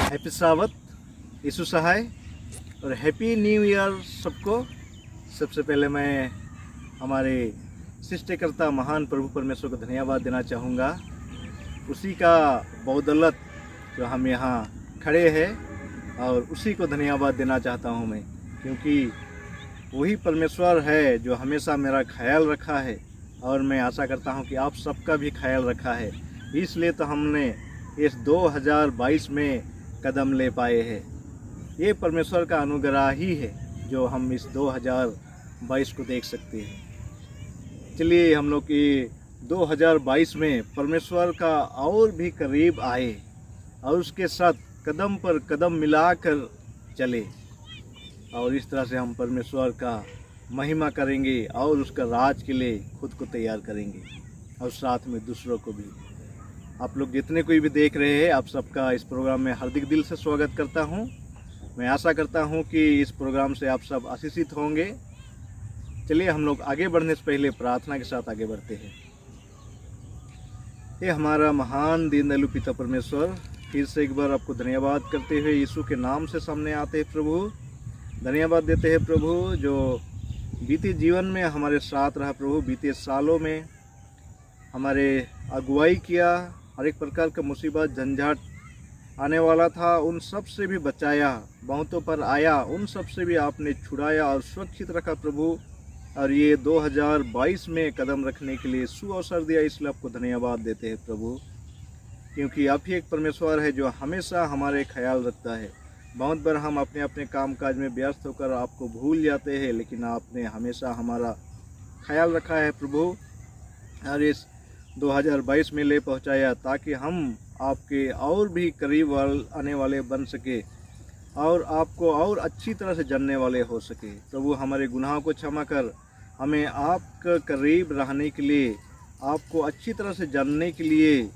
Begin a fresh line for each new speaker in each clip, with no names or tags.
Happy सावत, यीशु सहाय और happy new year सबको। सबसे पहले मैं हमारे सृष्टिकर्ता महान प्रभु परमेश्वर को धन्यवाद देना चाहूँगा। उसी का बदौलत जो हम यहाँ खड़े हैं और उसी को धन्यवाद देना चाहता हूँ मैं, क्योंकि वही परमेश्वर है जो हमेशा मेरा ख्याल रखा है और मैं आशा करता हूँ कि आप सबका भी ख्याल रखा है। इसलिए तो हमने इस 2022 में कदम ले पाए हैं। ये परमेश्वर का अनुग्रह ही है जो हम इस 2022 को देख सकते हैं। चलिए हम लोग की 2022 में परमेश्वर का और भी करीब आए और उसके साथ कदम पर कदम मिलाकर चले, और इस तरह से हम परमेश्वर का महिमा करेंगे और उसका राज के लिए खुद को तैयार करेंगे और साथ में दूसरों को भी। आप लोग जितने कोई भी देख रहे हैं, आप सबका इस प्रोग्राम में हार्दिक दिल से स्वागत करता हूं। मैं आशा करता हूं कि इस प्रोग्राम से आप सब आशीषित होंगे। चलिए हम लोग आगे बढ़ने से पहले प्रार्थना के साथ आगे बढ़ते हैं। ये हमारा महान दीनदयालु पिता परमेश्वर, फिर से एक बार आपको धन्यवाद करते हुए यीशु के नाम से सामने आते हैं प्रभु। धन्यवाद देते हैं प्रभु जो बीते जीवन में हमारे साथ रहा प्रभु। बीते सालों में हमारे अगुवाई किया, हर एक प्रकार का मुसीबत झंझट आने वाला था उन सब से भी बचाया, बहुतों पर आया उन सब से भी आपने छुड़ाया और सुरक्षित रखा प्रभु। और ये 2022 में कदम रखने के लिए सुअवसर दिया, इसलिए आपको धन्यवाद देते हैं प्रभु, क्योंकि आप ही एक परमेश्वर है जो हमेशा हमारे ख्याल रखता है। बहुत बार हम अपने अपने काम काज में व्यस्त होकर आपको भूल जाते हैं, लेकिन आपने हमेशा हमारा ख्याल रखा है प्रभु और इस 2022 में ले पहुंचाया, ताकि हम आपके और भी करीब आने वाले बन सके और आपको और अच्छी तरह से जानने वाले हो सके। प्रभु हमारे गुनाहों को क्षमा कर हमें आपका करीब रहने के लिए, आपको अच्छी तरह से जानने के लिए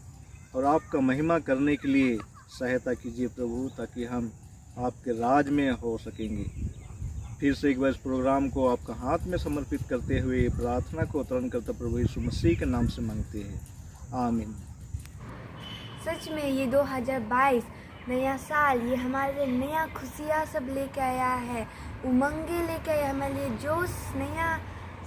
और आपका महिमा करने के लिए सहायता कीजिए प्रभु, ताकि हम आपके राज में हो सकेंगे। फिर से एक बार इस प्रोग्राम को आपका हाथ में समर्पित करते हुए प्रार्थना को उतरण करता प्रभु यीशु मसीह के नाम से मांगते हैं, आमीन।
सच में ये 2022 नया साल, ये हमारे लिए नया खुशियाँ सब लेके आया है, उमंगे लेके आया, हमारे लिए जोश नया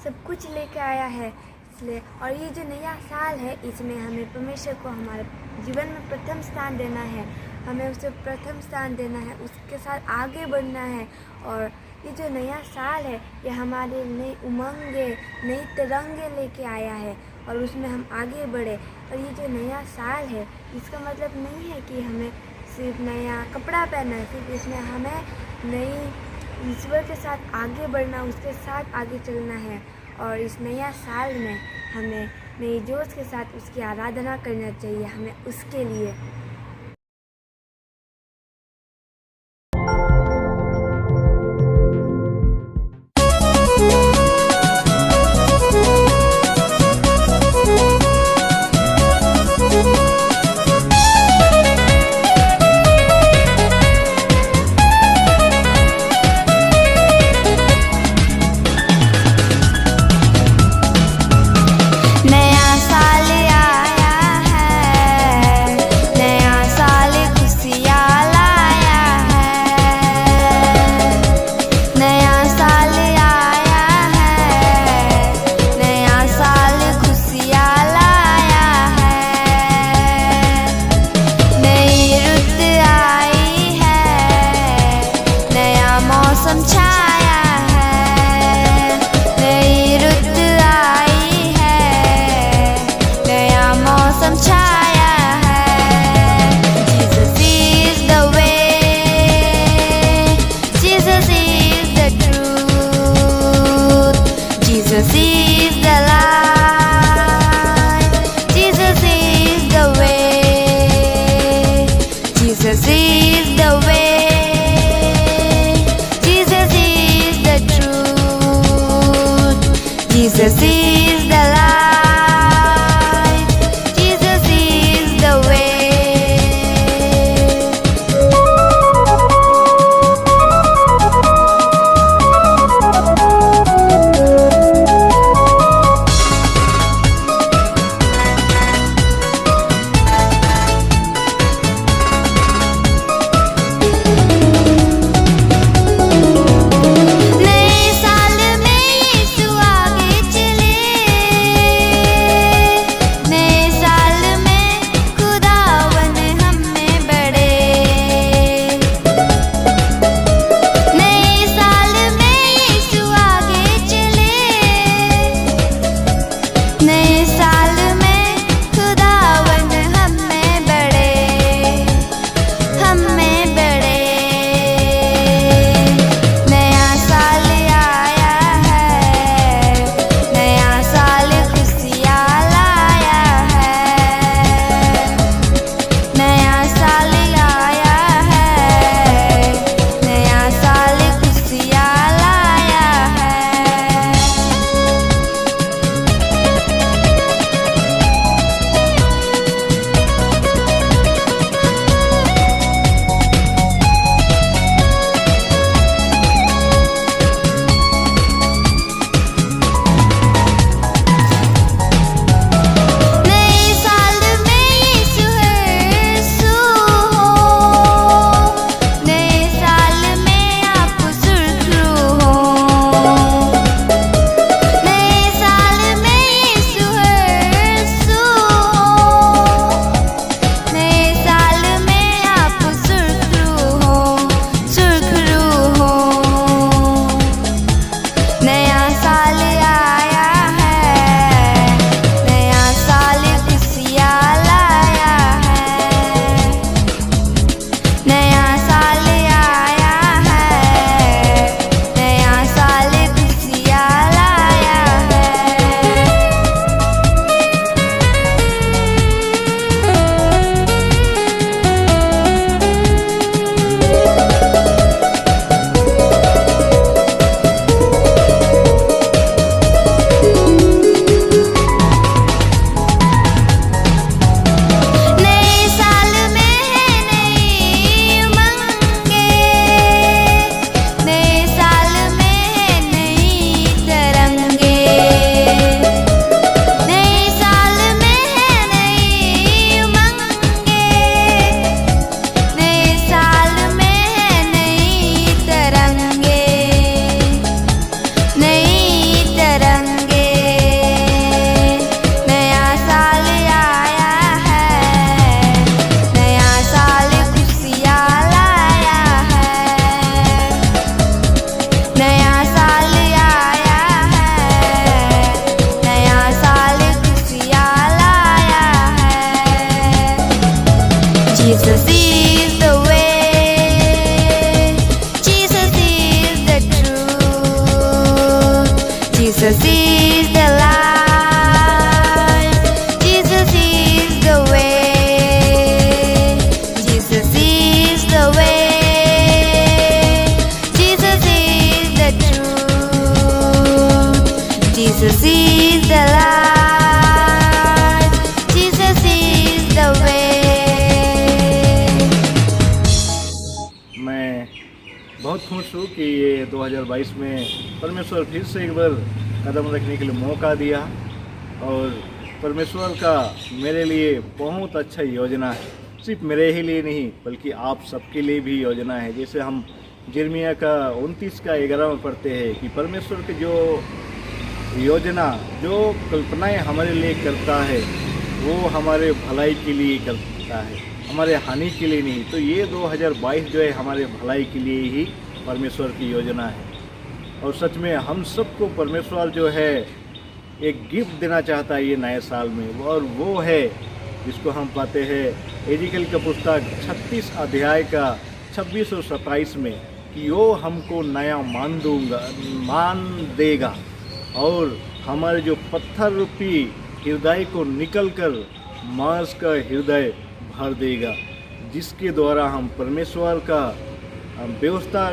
सब कुछ लेके आया है। इसलिए और ये जो नया साल है, इसमें हमें परमेश्वर को हमारे जीवन में प्रथम स्थान देना है, हमें उसे प्रथम स्थान देना है, उसके साथ आगे बढ़ना है। और ये जो नया साल है, ये हमारे नई उमंगे नई तरंगे लेके आया है और उसमें हम आगे बढ़े। और ये जो नया साल है, इसका मतलब नहीं है कि हमें सिर्फ नया कपड़ा पहनना है, सिर्फ इसमें हमें नई ईश्वर के साथ आगे बढ़ना, उसके साथ आगे चलना है। और इस नया साल में हमें नई जोश के साथ उसकी आराधना करना चाहिए, हमें उसके लिए। Jesus is the light, Jesus is the way. Jesus is the way, Jesus is the truth, Jesus is the life, Jesus is the way, Jesus is the way, Jesus is the truth, Jesus is the life, Jesus is the way.
मैं बहुत खुश हूँ कि ये 2022 में परमेश्वर फिर से एक बार कदम रखने के लिए मौका दिया, और परमेश्वर का मेरे लिए बहुत अच्छा योजना है। सिर्फ मेरे ही लिए नहीं बल्कि आप सबके लिए भी योजना है। जैसे हम यिर्मयाह का 29 का 11 में पढ़ते हैं कि परमेश्वर की जो योजना, जो कल्पनाएं हमारे लिए करता है वो हमारे भलाई के लिए करता है, हमारे हानि के लिए नहीं। तो ये 2022 जो है हमारे भलाई के लिए ही परमेश्वर की योजना है। और सच में हम सबको परमेश्वर जो है एक गिफ्ट देना चाहता है ये नए साल में, और वो है जिसको हम पाते हैं एजिकल का पुस्तक 36 अध्याय का 26 और 27 में कि वो हमको नया मान देगा और हमारे जो पत्थर रूपी हृदय को निकलकर मांस का हृदय भर देगा, जिसके द्वारा हम परमेश्वर का व्यवस्था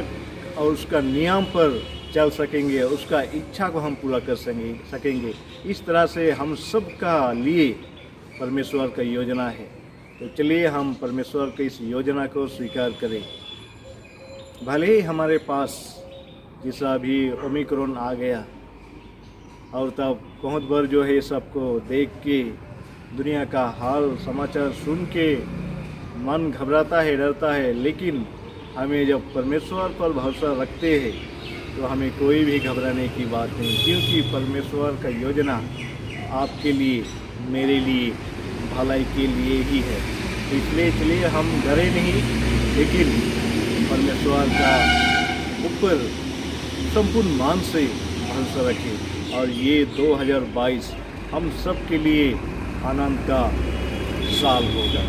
और उसका नियम पर चल सकेंगे, उसका इच्छा को हम पूरा कर सकेंगे। इस तरह से हम सब का लिए परमेश्वर का योजना है। तो चलिए हम परमेश्वर की इस योजना को स्वीकार करें। भले ही हमारे पास जैसा अभी ओमिक्रॉन आ गया और तब बहुत बार जो है सबको देख के, दुनिया का हाल समाचार सुन के मन घबराता है, डरता है, लेकिन हमें जब परमेश्वर पर भरोसा रखते हैं तो हमें कोई भी घबराने की बात नहीं, क्योंकि परमेश्वर का योजना आपके लिए, मेरे लिए, भलाई के लिए ही है। इसलिए चलिए हम डरे नहीं, लेकिन परमेश्वर का ऊपर संपूर्ण मान से भरोसा रखें, और ये 2022 हम सब के लिए आनंद का साल होगा।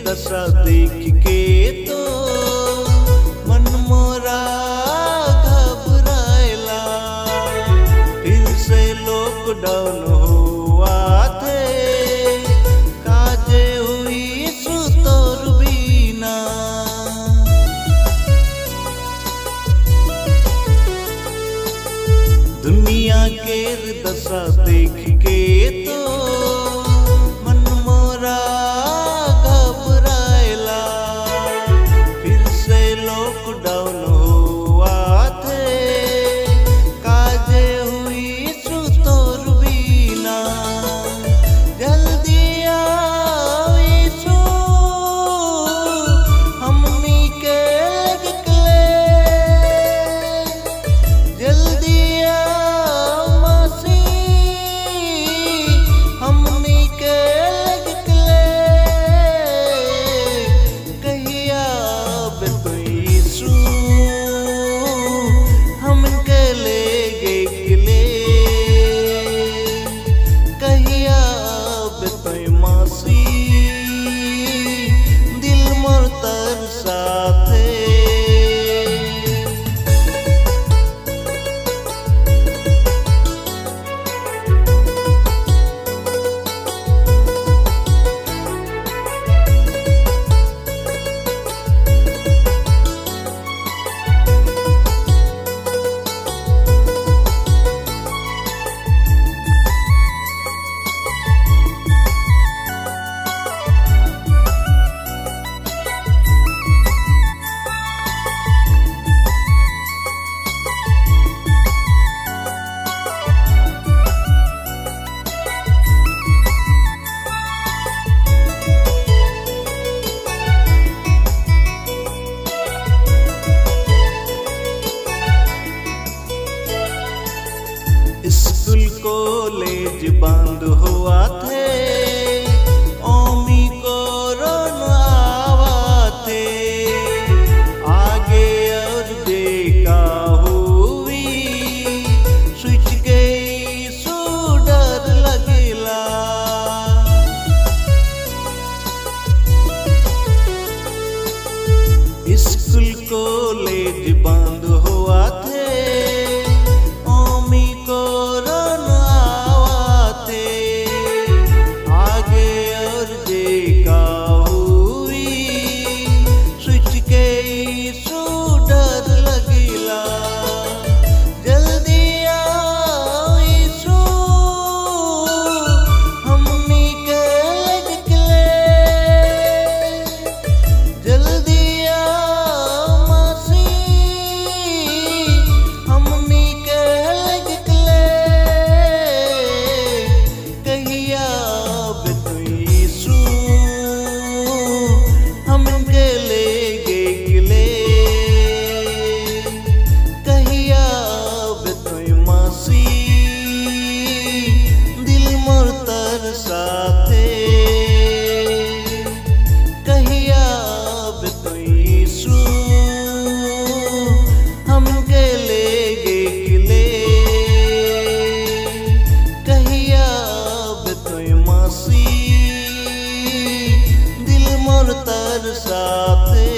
दशा देख के तो मन मोरा लॉकडाउन हुआ थे काजे हुई सुतोर बीना दुनिया के दशा देख के तो मन मोरा घबराएला फिर से लॉकडाउन हुआ थे काजे हुई सुतोर बीना जल्दी आओ यीशु हमनी के लगले जल्दी हमनी के लगले कहिया तो यीशु हमके ले गले कहिया तो मासी दिल मोर तरसाथे स्कूल कॉलेज बंद हुआ थे ओमी कोरोना आवा थे आगे और देखा हुई स्विच गई सो डर लगेला स्कूल कॉलेज बंद हुआ थे कोरोना आवा थे आगे और देखा हुई स्विच गई सो डर लगेला जल्दी आओ यीशु हमनी के लगले जल्दी आओ मासी हमनी के साथे कहिया तो यीशु हमके ले गले कहिया तो मासी दिल मोर तरसाथे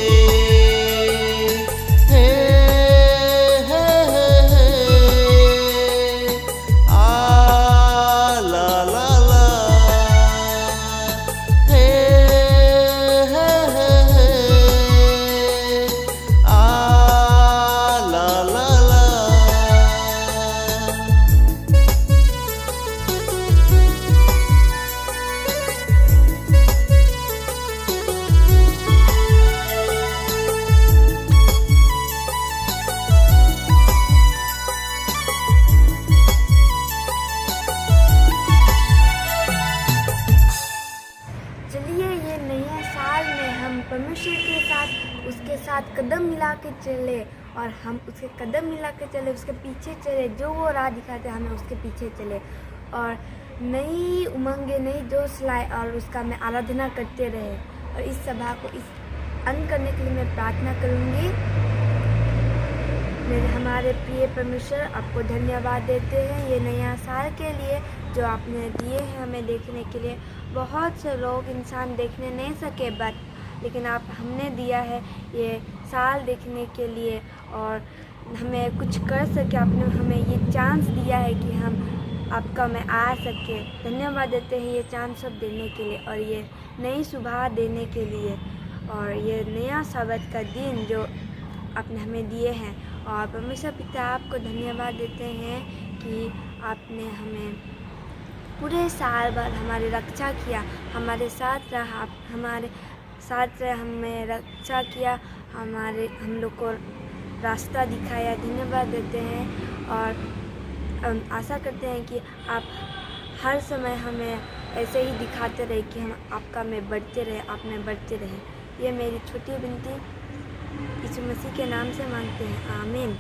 परमेश्वर के साथ उसके साथ कदम मिला के चले और हम उसके कदम मिला के चले उसके पीछे चले जो वो राह दिखाते हमें उसके पीछे चले और नई उमंगे नई जोश लाए और उसका मैं आराधना करते रहे। और इस सभा को इस अंत करने के लिए मैं प्रार्थना करूँगी। मेरे हमारे प्रिय परमेश्वर आपको धन्यवाद देते हैं ये नया साल के लिए जो आपने दिए हैं हमें देखने के लिए। बहुत से लोग इंसान देखने नहीं सके लेकिन आप हमने दिया है ये साल देखने के लिए और हमें कुछ कर सके। आपने हमें ये चांस दिया है कि हम आपका मैं आ सके। धन्यवाद देते हैं ये चांद सब देने के लिए और ये नई सुबह देने के लिए और ये नया सब्त का दिन जो आपने हमें दिए हैं। और परमेश्वर पिता आपको धन्यवाद देते हैं कि आपने हमें पूरे साल भर हमारी रक्षा किया, हमारे साथ रहा, हमारे साथ हमें रक्षा किया, हम लोग को रास्ता दिखाया। धन्यवाद देते हैं और आशा करते हैं कि आप हर समय हमें ऐसे ही दिखाते रहे कि हम आपका में बढ़ते रहे, आप में बढ़ते रहे। ये मेरी छोटी विनती यीशु मसीह के नाम से मांगते हैं, आमीन।